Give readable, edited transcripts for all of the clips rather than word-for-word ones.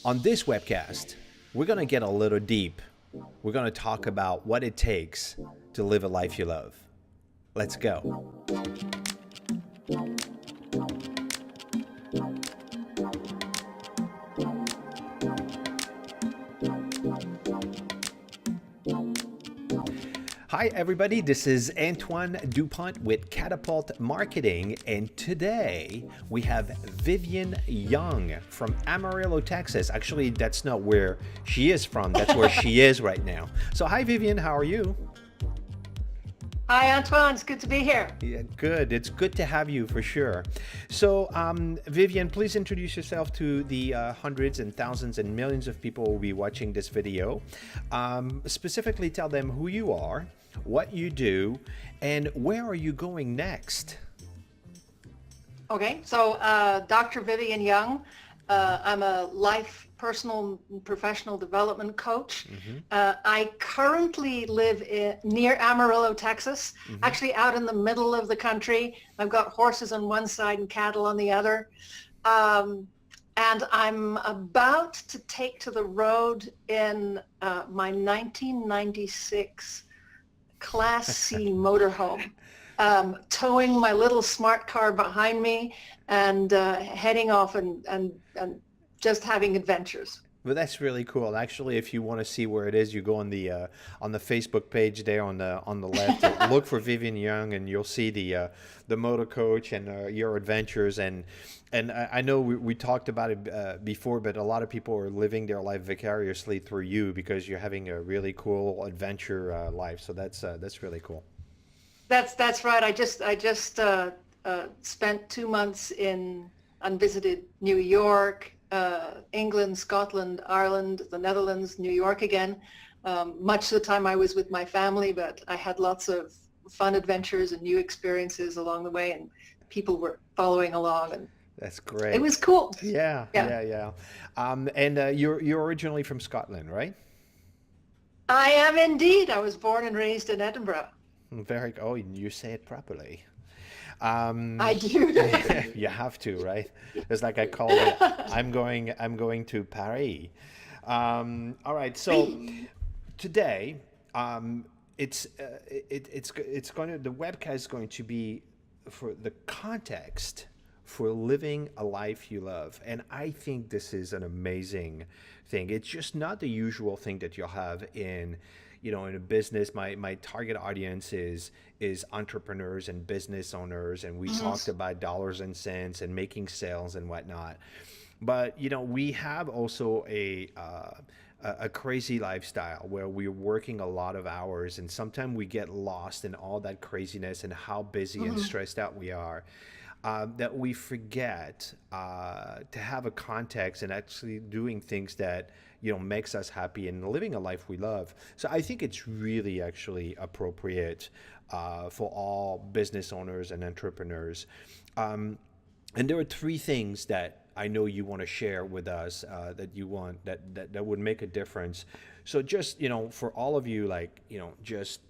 On this webcast, we're going to get a little deep. We're going to talk about what it takes to live a life you love. Let's go. Hi everybody, this is Antoine Dupont with Katapult.Marketing, and today we have Vivien Young from Amarillo, Texas. Actually, that's not where she is from, that's where she is right now. So hi Vivien, how are you? Hi Antoine, it's good to be here. Yeah, good. It's good to have you for sure. So Vivien, please introduce yourself to the hundreds and thousands and millions of people who will be watching this video. Specifically tell them who you are, what you do, and where are you going next? Okay, so Dr. Vivien Young, I'm a life, personal, and professional development coach. I currently live near Amarillo, Texas, actually out in the middle of the country. I've got horses on one side and cattle on the other. And I'm about to take to the road in my 1996 Class C motorhome, towing my little smart car behind me and heading off and just having adventures. Well, that's really cool. Actually, if you want to see where it is, you go on the Facebook page there on the left. Look for Vivien Young, and you'll see the motor coach and your adventures. And I know we talked about it before, but a lot of people are living their life vicariously through you because you're having a really cool adventure life. So that's really cool. That's right. I just spent 2 months in unvisited New York, England, Scotland, Ireland, the Netherlands, New York again. Much of the time I was with my family, but I had lots of fun adventures and new experiences along the way, and people were following along, and that's great. it was cool. Yeah. And you're originally from Scotland, right? I am indeed. I was born and raised in Edinburgh. Very. Oh, you say it properly. I do. You have to, right? It's like I call it. I'm going to Paris. All right. So today, it's going to the webcast is going to be for the context for living a life you love, and I think this is an amazing thing. It's just not the usual thing that you'll have in a business. My target audience is entrepreneurs and business owners, and we talked about dollars and cents and making sales and whatnot. But we have also a crazy lifestyle where we're working a lot of hours, and sometimes we get lost in all that craziness and how busy and stressed out we are. That we forget to have a context and actually doing things that makes us happy and living a life we love. So I think it's really actually appropriate for all business owners and entrepreneurs. And there are three things that I know you want to share with us that you want that would make a difference. So just for all of you, just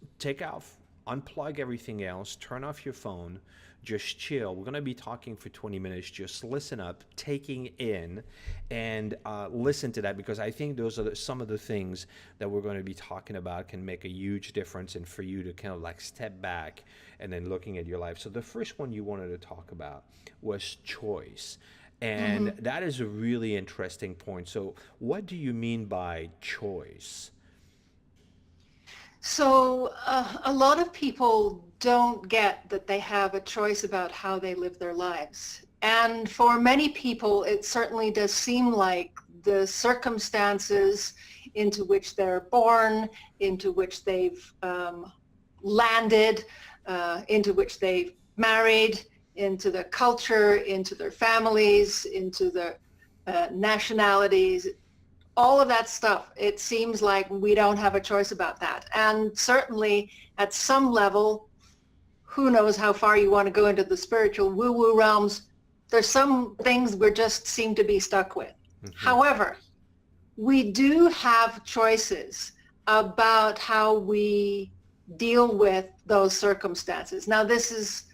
unplug everything else, turn off your phone. Just chill. We're going to be talking for 20 minutes. Just listen up, taking in, and listen to that, because I think those are some of the things that we're going to be talking about can make a huge difference, and for you to kind of step back and then looking at your life. So the first one you wanted to talk about was choice. And that is a really interesting point. So what do you mean by choice? So a lot of people don't get that they have a choice about how they live their lives. And for many people, it certainly does seem like the circumstances into which they're born, into which they've landed, into which they've married, into their culture, into their families, into their nationalities, all of that stuff, it seems like we don't have a choice about that. And certainly at some level, who knows how far you want to go into the spiritual woo-woo realms, there's some things we just seem to be stuck with. However, we do have choices about how we deal with those circumstances. Now, this is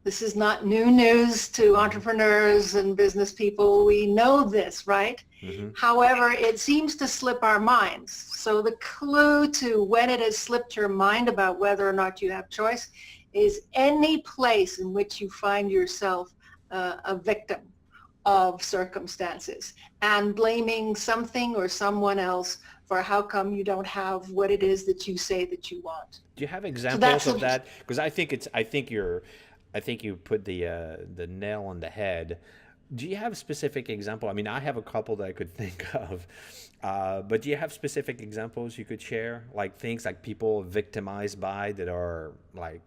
This is not new news to entrepreneurs and business people. We know this, right? Mm-hmm. However, it seems to slip our minds. So the clue to when it has slipped your mind about whether or not you have choice is any place in which you find yourself a victim of circumstances and blaming something or someone else for how come you don't have what it is that you say that you want. Do you have So examples of that? Because I think you put the nail on the head. Do you have specific example? I mean, I have a couple that I could think of, but do you have specific examples you could share, like things like people victimized by that are like,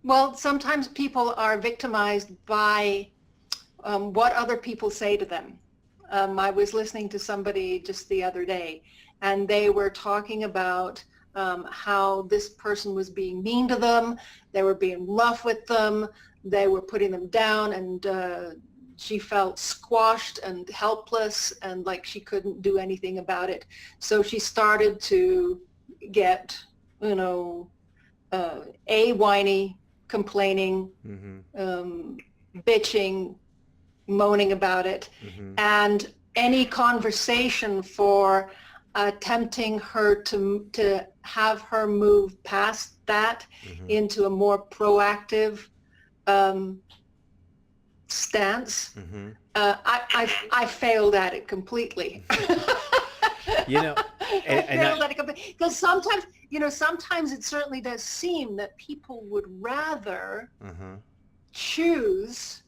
well, sometimes people are victimized by what other people say to them. I was listening to somebody just the other day, and they were talking about how this person was being mean to them, they were being rough with them, they were putting them down, and she felt squashed and helpless and like she couldn't do anything about it. So she started to get, whiny, complaining, bitching, moaning about it, and any conversation for attempting her to have her move past that into a more proactive stance. I failed at it completely. you know, Because sometimes it certainly does seem that people would rather choose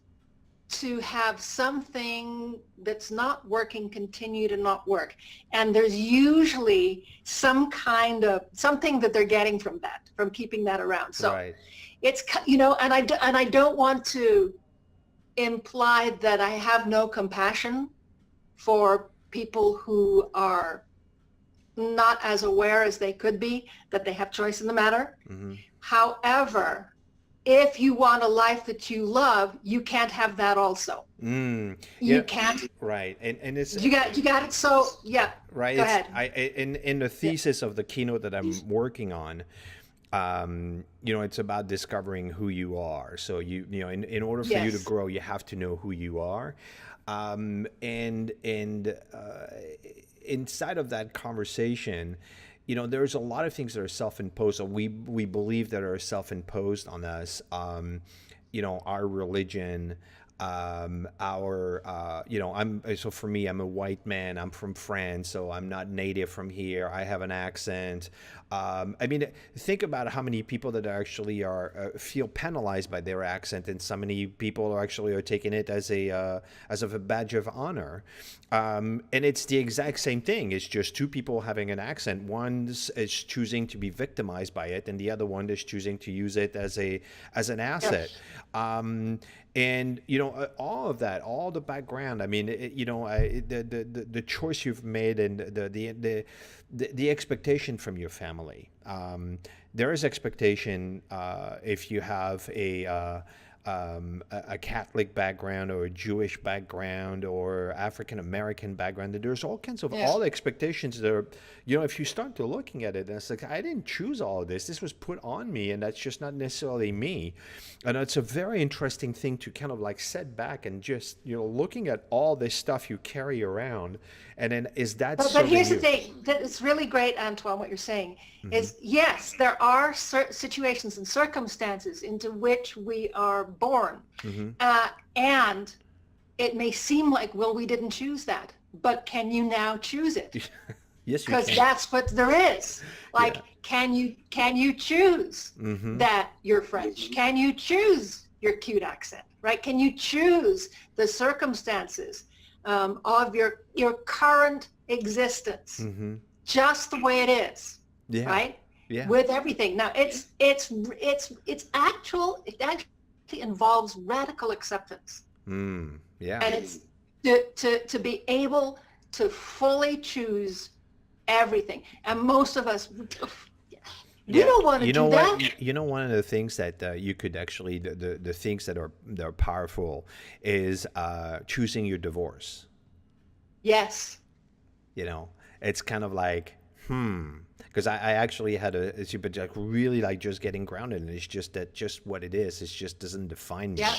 to have something that's not working continue to not work, and there's usually some kind of something that they're getting from keeping that around. So right. it's and I don't want to imply that I have no compassion for people who are not as aware as they could be that they have choice in the matter. However, if you want a life that you love, you can't have that also. You can't. Right, and it's You got it. So yeah. Right. Go ahead. In the thesis of the keynote that I'm working on, it's about discovering who you are. So in order for you to grow, you have to know who you are, and inside of that conversation, there's a lot of things that are self-imposed, or we believe that are self-imposed on us. Our religion, so for me, I'm a white man, I'm from France, so I'm not native from here, I have an accent. I mean, think about how many people that actually feel penalized by their accent, and so many people are taking it as a badge of honor. And it's the exact same thing. It's just two people having an accent. One is choosing to be victimized by it, and the other one is choosing to use it as an asset. And all of that, all the background. I mean, the choice you've made, and the expectation from your family. There is expectation if you have a Catholic background or a Jewish background or African American background. There's all kinds of all the expectations that are, if you start to looking at it, and it's like, I didn't choose all of this. This was put on me, and that's just not necessarily me. And it's a very interesting thing to kind of like set back and just, looking at all this stuff you carry around, and then is that But here's the thing that is really great, Antoine, what you're saying is, yes, there are situations and circumstances into which we are born. And it may seem like, well, we didn't choose that, but can you now choose it? Yes, you because can. that's what there is. Like, can you choose that you're French? Can you choose your cute accent, right? Can you choose the circumstances of your current existence, just the way it is, right? Yeah. With everything. Now, it actually involves radical acceptance. Yeah. And it's to be able to fully choose everything. And most of us, we don't want to do that. One of the things that you could actually, the things that are powerful is choosing your divorce. Yes. It's kind of like, Because I actually had but like really like just getting grounded, and it's just that just what it is. It just doesn't define me. Yeah.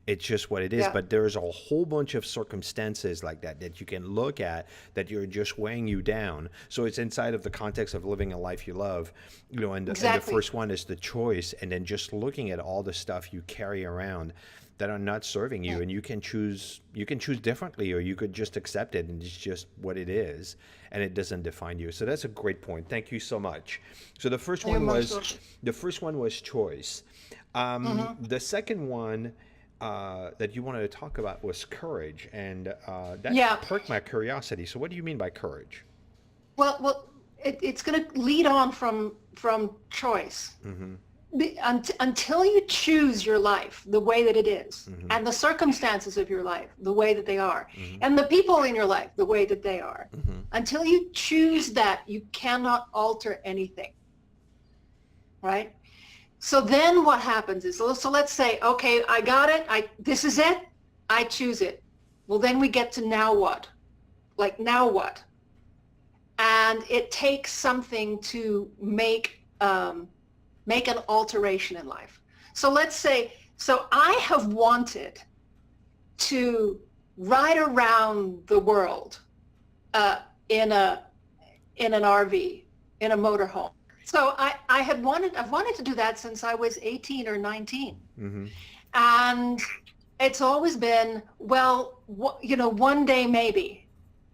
It's just what it is. Yeah. But there's a whole bunch of circumstances like that you can look at that you're just weighing you down. So it's inside of the context of living a life you love, and the first one is the choice, and then just looking at all the stuff you carry around that are not serving you, and you can choose differently, or you could just accept it, and it's just what it is, and it doesn't define you. So that's a great point. Thank you so much. So the first one was choice. The second one that you wanted to talk about was courage, and that perked my curiosity. So what do you mean by courage? Well, it's going to lead on from choice. Until you choose your life the way that it is, and the circumstances of your life the way that they are, and the people in your life the way that they are, until you choose that, you cannot alter anything, right? So then what happens is, so let's say, okay, I got it, this is it, I choose it. Well, then we get to now what? Like, now what? And it takes something to make an alteration in life. So let's say, so I have wanted to ride around the world in an RV, in a motorhome. So I've wanted to do that since I was 18 or 19. And it's always been, well, one day maybe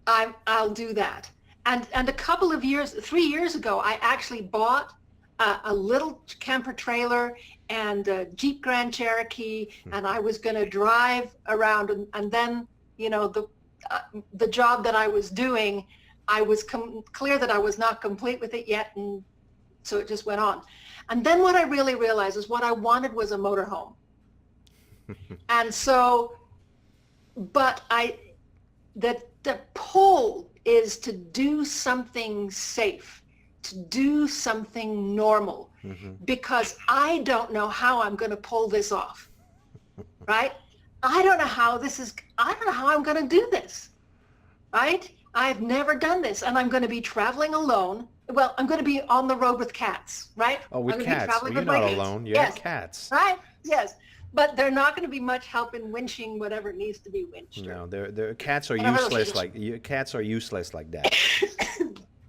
I'll do that. And a couple of years, 3 years ago, I actually bought a little camper trailer and a Jeep Grand Cherokee, and I was going to drive around, and then, the job that I was doing, I was clear that I was not complete with it yet, and so it just went on. And then what I really realized is what I wanted was a motorhome. And so, but the pull is to do something safe, to do something normal, because I don't know how I'm going to pull this off, right? I don't know how I'm going to do this, right? I've never done this, and I'm going to be traveling alone. Well, I'm going to be on the road with cats, right? Oh, with cats. Well, you're not alone. You have cats. Right? Yes. But they're not going to be much help in winching whatever needs to be winched. No, cats are useless. Cats are useless like that.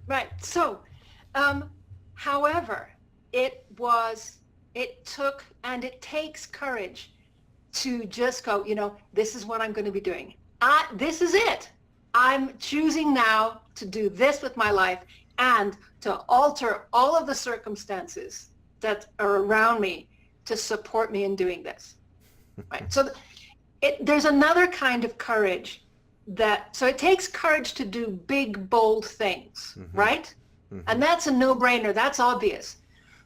Right. So, however, it took and it takes courage to just go, this is what I'm going to be doing. This is it. I'm choosing now to do this with my life and to alter all of the circumstances that are around me to support me in doing this. Right. So there's another kind of courage so it takes courage to do big, bold things, right? And that's a no-brainer. That's obvious.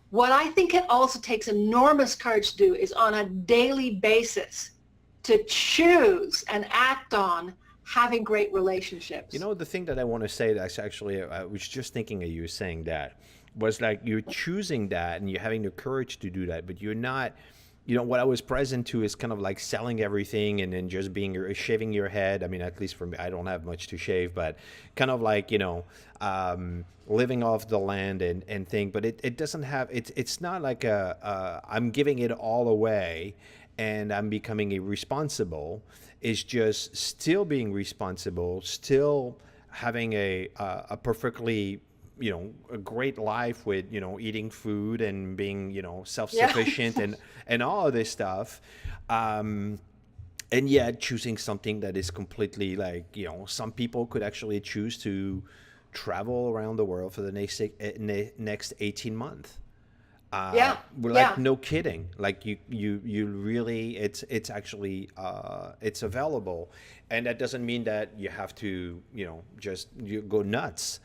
What I think it also takes enormous courage to do is on a daily basis to choose and act on having great relationships. The thing that I want to say, that's actually, I was just thinking of you saying that, was like you're choosing that and you're having the courage to do that, but you're not, what I was present to is kind of like selling everything and then just shaving your head. I mean, at least for me, I don't have much to shave, but kind of like, living off the land and thing, but it doesn't have, it's not like I'm giving it all away and I'm becoming irresponsible. It's just still being responsible, still having a perfectly, a great life with, eating food and being, self-sufficient and all of this stuff. And yet choosing something that is completely like, some people could actually choose to travel around the world for the next 18 months. No kidding. Like you really, it's actually, it's available. And that doesn't mean that you have to, you go nuts.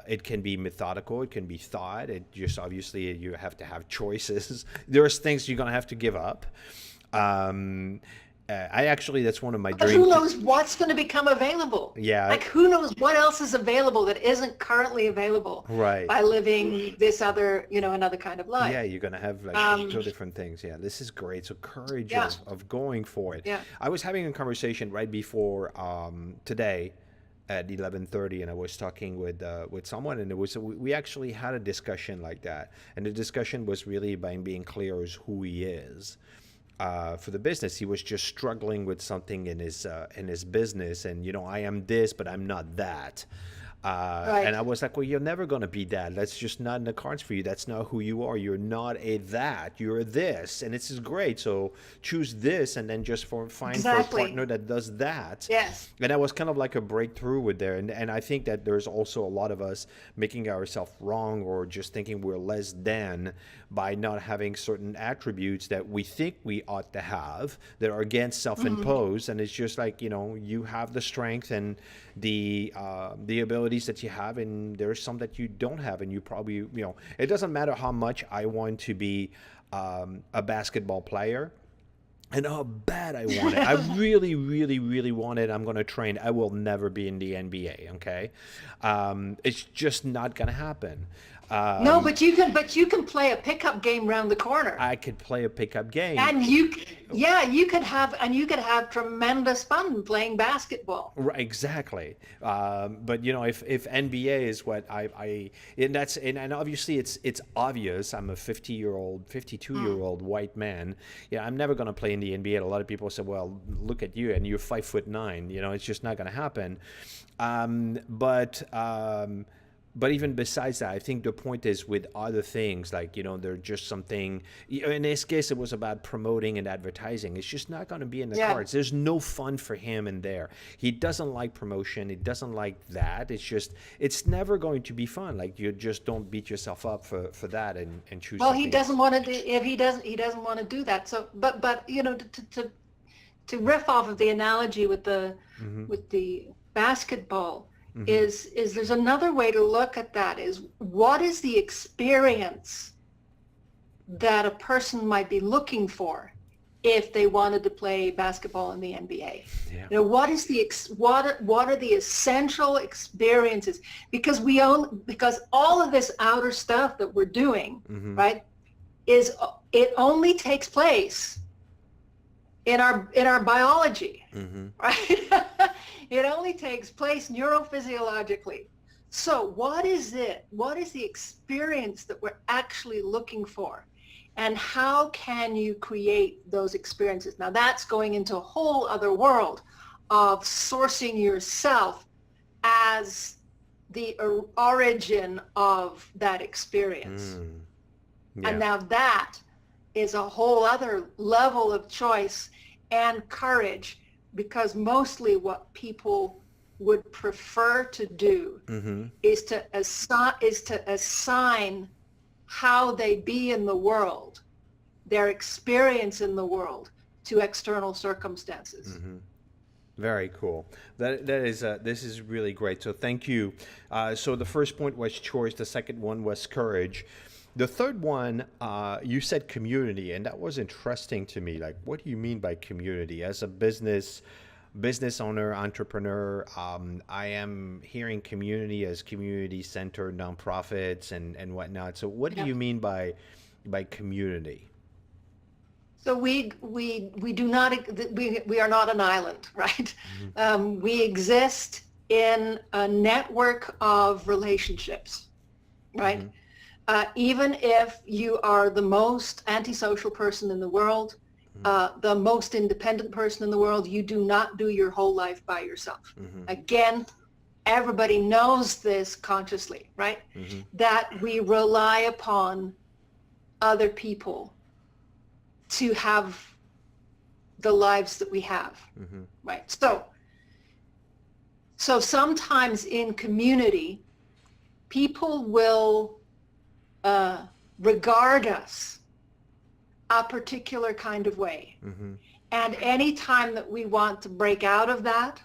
It can be methodical. It can be thought. It just, obviously you have to have choices. There's things you're going to have to give up. That's one of my dreams. Who knows what's going to become available? Yeah. Like, who knows what else is available that isn't currently available? Right. By living this other, another kind of life. Yeah, you're going to have like two different things. Yeah, this is great. So courage of going for it. Yeah. I was having a conversation right before today at 11:30, and I was talking with someone, and we actually had a discussion like that, and the discussion was really by being clear as who he is. For the business, he was just struggling with something in his business, and I am this, but I'm not that. And Right. I was like, well, you're never going to be that. That's just not in the cards for you. That's not who you are. You're not a that. You're a this. And this is great. So choose this and then just find for a Exactly. partner that does that. Yes. And that was kind of like a breakthrough with there. And I think that there's also a lot of us making ourselves wrong or just thinking we're less than by not having certain attributes that we think we ought to have that are against self-imposed. And it's just like, you have the strength and the abilities that you have, and there's some that you don't have, and you probably, it doesn't matter how much I want to be a basketball player and how bad I want it. I really, really, really want it. I'm going to train. I will never be in the NBA. Okay, it's just not going to happen. No, but you can play a pickup game round the corner. I could play a pickup game. And you could have tremendous fun playing basketball. Right, exactly. But if NBA is what and obviously it's obvious. I'm a 52-year-old white man. Yeah, I'm never going to play in the NBA. And a lot of people say, well, look at you, and you're 5'9". It's just not going to happen. But even besides that, I think the point is with other things, like, they're just something, in this case, it was about promoting and advertising. It's just not going to be in the cards. There's no fun for him in there. He doesn't like promotion. He doesn't like that. It's never going to be fun. Like, you just don't beat yourself up for that and choose Well, something. he doesn't want to do, if he doesn't want to do that. So, but to riff off of the analogy with the basketball, is there's another way to look at that, is what is the experience that a person might be looking for if they wanted to play basketball in the NBA? Yeah. What is what are the essential experiences? Because all of this outer stuff that we're doing, right, it only takes place in our biology, right? It only takes place neurophysiologically. So what is it? What is the experience that we're actually looking for? And how can you create those experiences? Now that's going into a whole other world of sourcing yourself as the origin of that experience. Yeah. And now that is a whole other level of choice and courage, because mostly what people would prefer to do is to assign how they be in the world, their experience in the world, to external circumstances. Very cool. This is really great. So thank you. So the first point was choice. The second one was courage. The third one, you said community, and that was interesting to me. Like, what do you mean by community? As a business owner, entrepreneur, I am hearing community as community-centered nonprofits and whatnot. So what do you mean by community? So we do not, we are not an island, right? We exist in a network of relationships, right? Even if you are the most antisocial person in the world, the most independent person in the world, you do not do your whole life by yourself. Again, everybody knows this consciously, right? That we rely upon other people to have the lives that we have, right? So sometimes in community, people will regard us a particular kind of way. And any time that we want to break out of that,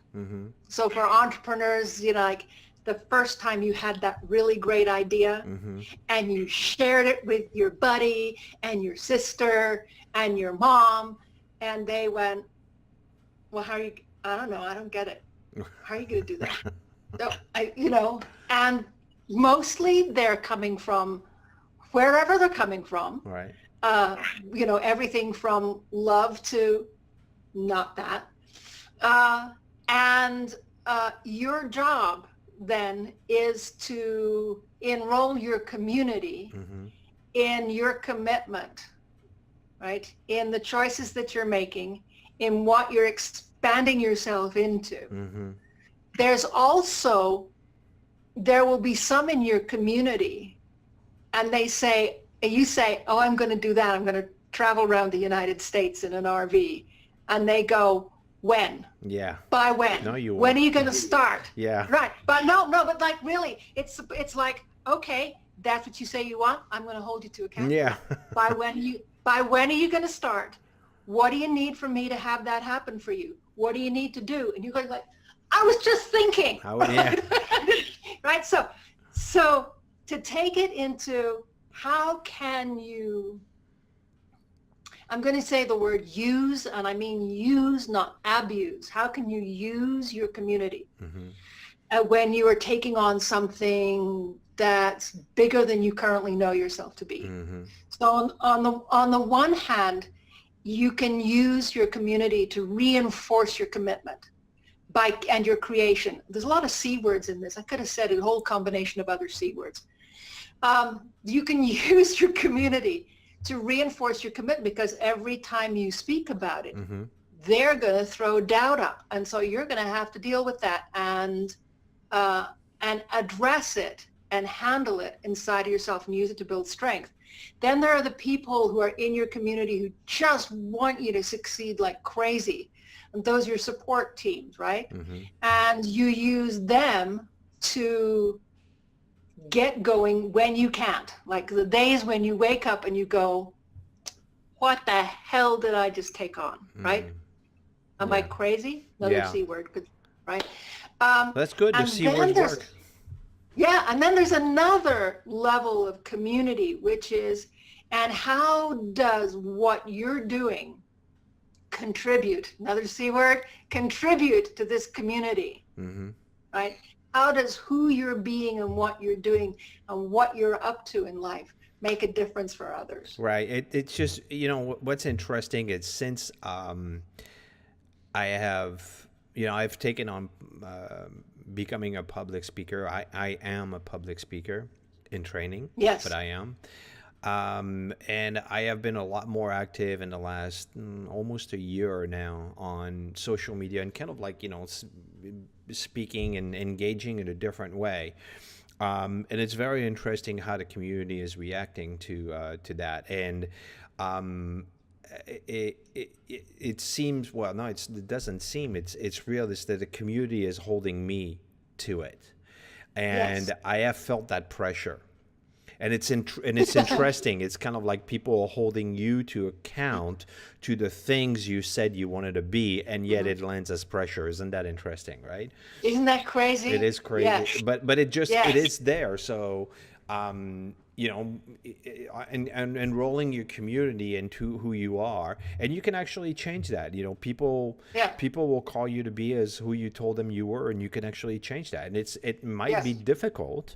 so for entrepreneurs, like the first time you had that really great idea and you shared it with your buddy and your sister and your mom, and they went, well, I don't know, I don't get it. How are you going to do that? So, and mostly they're coming from wherever they're coming from. Right. Everything from love to not that. And your job then is to enroll your community in your commitment, right? In the choices that you're making, in what you're expanding yourself into. There will be some in your community, and you say, oh, I'm going to do that. I'm going to travel around the United States in an RV. And they go, when? Yeah. By when? No, you won't. When are you going to start? Yeah. Right. But no, but like really, it's like, okay, that's what you say you want. I'm going to hold you to account. Yeah. By when are you going to start? What do you need from me to have that happen for you? What do you need to do? And you're going like, I was just thinking. Yeah. Right. So to take it into how can you, I'm going to say the word use, and I mean use, not abuse. How can you use your community when you are taking on something that's bigger than you currently know yourself to be? So on the one hand, you can use your community to reinforce your commitment and your creation. There's a lot of C words in this. I could have said a whole combination of other C words. You can use your community to reinforce your commitment, because every time you speak about it, they're going to throw doubt up. And so you're going to have to deal with that and address it and handle it inside of yourself and use it to build strength. Then there are the people who are in your community who just want you to succeed like crazy. And those are your support teams, right? And you use them to get going when you can't. Like the days when you wake up and you go, what the hell did I just take on, right? Am I crazy? Another C word, right? That's good. The C words work. Yeah, and then there's another level of community, which is, and how does what you're doing contribute, another C word, contribute to this community, right? How does who you're being and what you're doing and what you're up to in life make a difference for others? Right. It's just, what's interesting is since I have, I've taken on becoming a public speaker. I am a public speaker in training. Yes. But I am. And I have been a lot more active in the last almost a year now on social media and kind of like, speaking and engaging in a different way. And it's very interesting how the community is reacting to that. And it seems, well, no, it doesn't seem, it's real, is that the community is holding me to it. And I have felt that pressure. And it's interesting. It's kind of like people are holding you to account to the things you said you wanted to be, and yet it lands as pressure. Isn't that interesting, right? Isn't that crazy? It is crazy, yes. but it just it is there. So enrolling your community into who you are, and you can actually change that. People will call you to be as who you told them you were, and you can actually change that. And it might be difficult.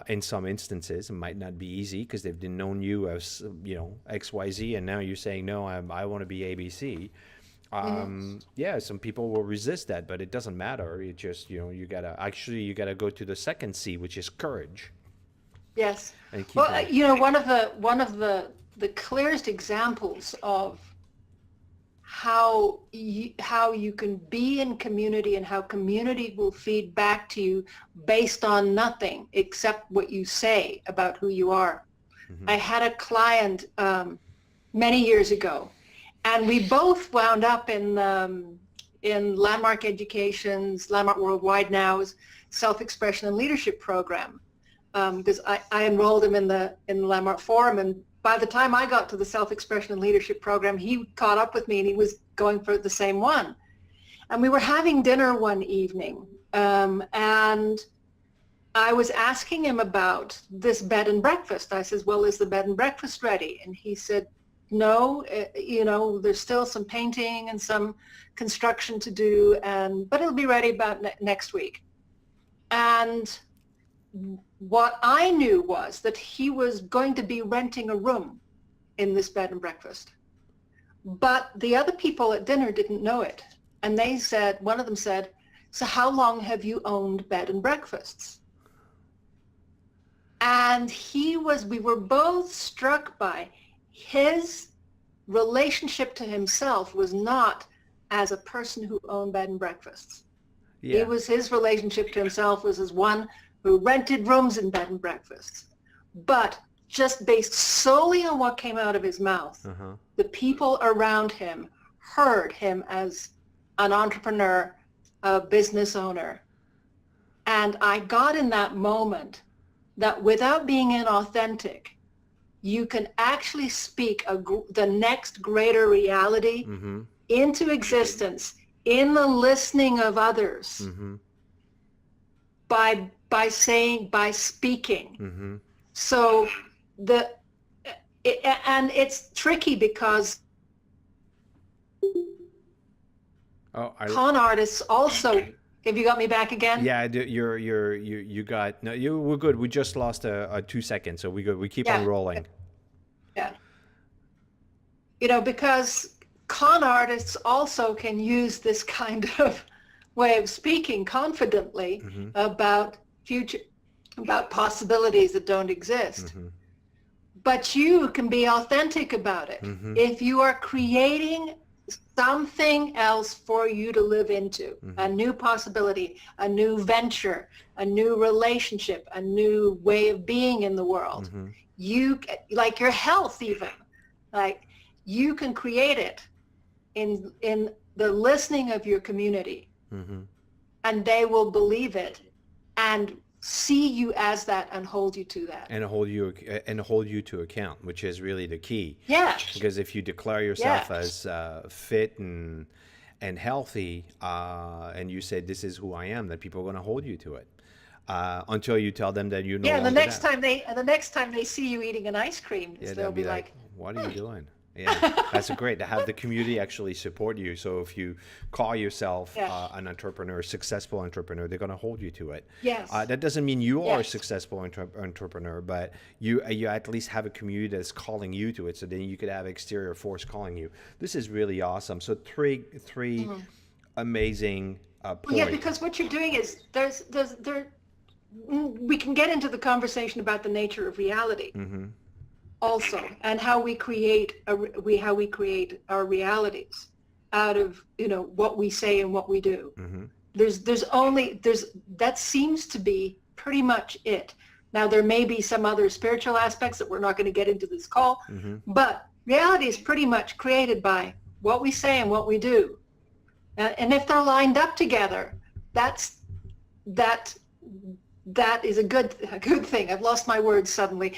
In some instances, it might not be easy because they've known you as, XYZ, and now you're saying, no, I want to be ABC. Yeah, some people will resist that, but it doesn't matter. It just, you gotta go to the second C, which is courage. Yes. And keep well, one of the clearest examples of how you can be in community and how community will feed back to you based on nothing except what you say about who you are. I had a client many years ago, and we both wound up in Landmark Education's, Landmark Worldwide now's Self-Expression and Leadership program, because I enrolled him in the Landmark Forum, and by the time I got to the Self-Expression and Leadership program, he caught up with me and he was going for the same one. And we were having dinner one evening, and I was asking him about this bed and breakfast. I said, well, is the bed and breakfast ready? And he said, no, there's still some painting and some construction to do, but it'll be ready about next week. And what I knew was that he was going to be renting a room in this bed and breakfast. But the other people at dinner didn't know it. And one of them said, so how long have you owned bed and breakfasts? And we were both struck by his relationship to himself was not as a person who owned bed and breakfasts. Yeah. His relationship to himself was as one who rented rooms in bed and breakfasts. But just based solely on what came out of his mouth, the people around him heard him as an entrepreneur, a business owner. And I got in that moment that without being inauthentic, you can actually speak the next greater reality into existence in the listening of others by speaking. So and it's tricky because con artists also. Have you got me back again? Yeah, you got no. We're good. We just lost a 2 seconds, so we good. We keep on rolling. Yeah. Because con artists also can use this kind of way of speaking confidently about possibilities that don't exist. But you can be authentic about it. If you are creating something else for you to live into, a new possibility, a new venture, a new relationship, a new way of being in the world, like your health even, like you can create it in the listening of your community, and they will believe it and see you as that and hold you to that, and hold you to account, which is really the key. Because if you declare yourself as fit and healthy, and you say this is who I am, that people are going to hold you to it until you tell them that you know. And the next time they see you eating an ice cream, they'll be like, "What are you doing?" Yeah, that's great to have the community actually support you. So if you call yourself an entrepreneur, successful entrepreneur, they're going to hold you to it. That doesn't mean you are a successful entrepreneur, but you at least have a community that's calling you to it. So then you could have exterior force calling you. This is really awesome. So three amazing points. Yeah, because what you're doing is we can get into the conversation about the nature of reality. Also, and how we create our realities out of what we say and what we do. That seems to be pretty much it. Now there may be some other spiritual aspects that we're not going to get into this call, but reality is pretty much created by what we say and what we do. And if they're lined up together, that is a good thing. I've lost my words suddenly.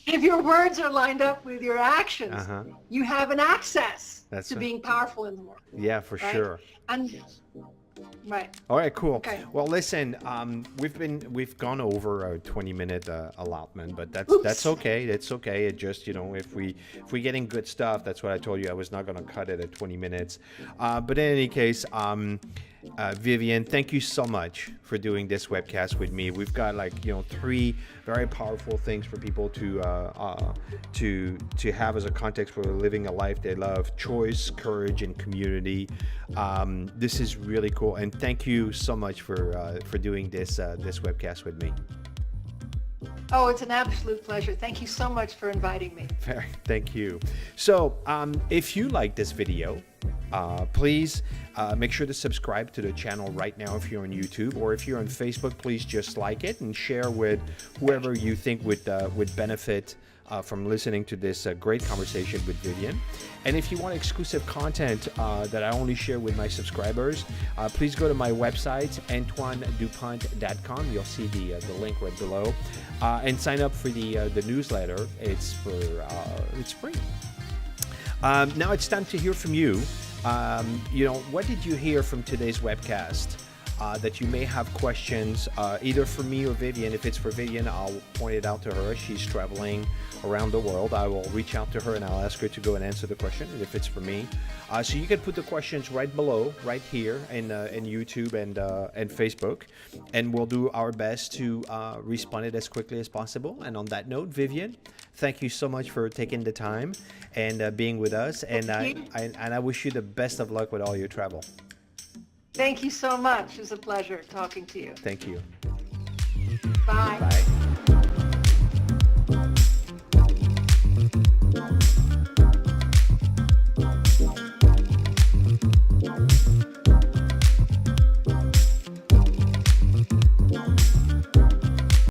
If your words are lined up with your actions, you have an access to being powerful in the world. Yeah, for sure. And right. All right, cool. Okay. Well, listen, we've gone over a 20-minute allotment, but that's okay. It's okay. It just if we're getting good stuff, that's what I told you. I was not going to cut it at 20 minutes. But in any case, Vivien, thank you so much for doing this webcast with me. We've got 3 very powerful things for people to have as a context for living a life they love: choice, courage, and community. This is really cool, and thank you so much for doing this webcast with me. Oh, it's an absolute pleasure. Thank you so much for inviting me. Thank you. So if you like this video, please make sure to subscribe to the channel right now if you're on YouTube, or if you're on Facebook, please just like it and share with whoever you think would benefit from listening to this great conversation with Vivien. And if you want exclusive content that I only share with my subscribers, please go to my website, Antoine.Dupont.com. You'll see the link right below, and sign up for the newsletter. It's free. Now it's time to hear from you. What did you hear from today's webcast? That you may have questions, either for me or Vivien. If it's for Vivien, I'll point it out to her. She's traveling around the world. I will reach out to her and I'll ask her to go and answer the question. And if it's for me, so you can put the questions right below, right here in YouTube and Facebook, and we'll do our best to respond it as quickly as possible. And on that note, Vivien, thank you so much for taking the time and being with us. And I wish you the best of luck with all your travel. Thank you so much. It was a pleasure talking to you. Thank you. Bye. Bye.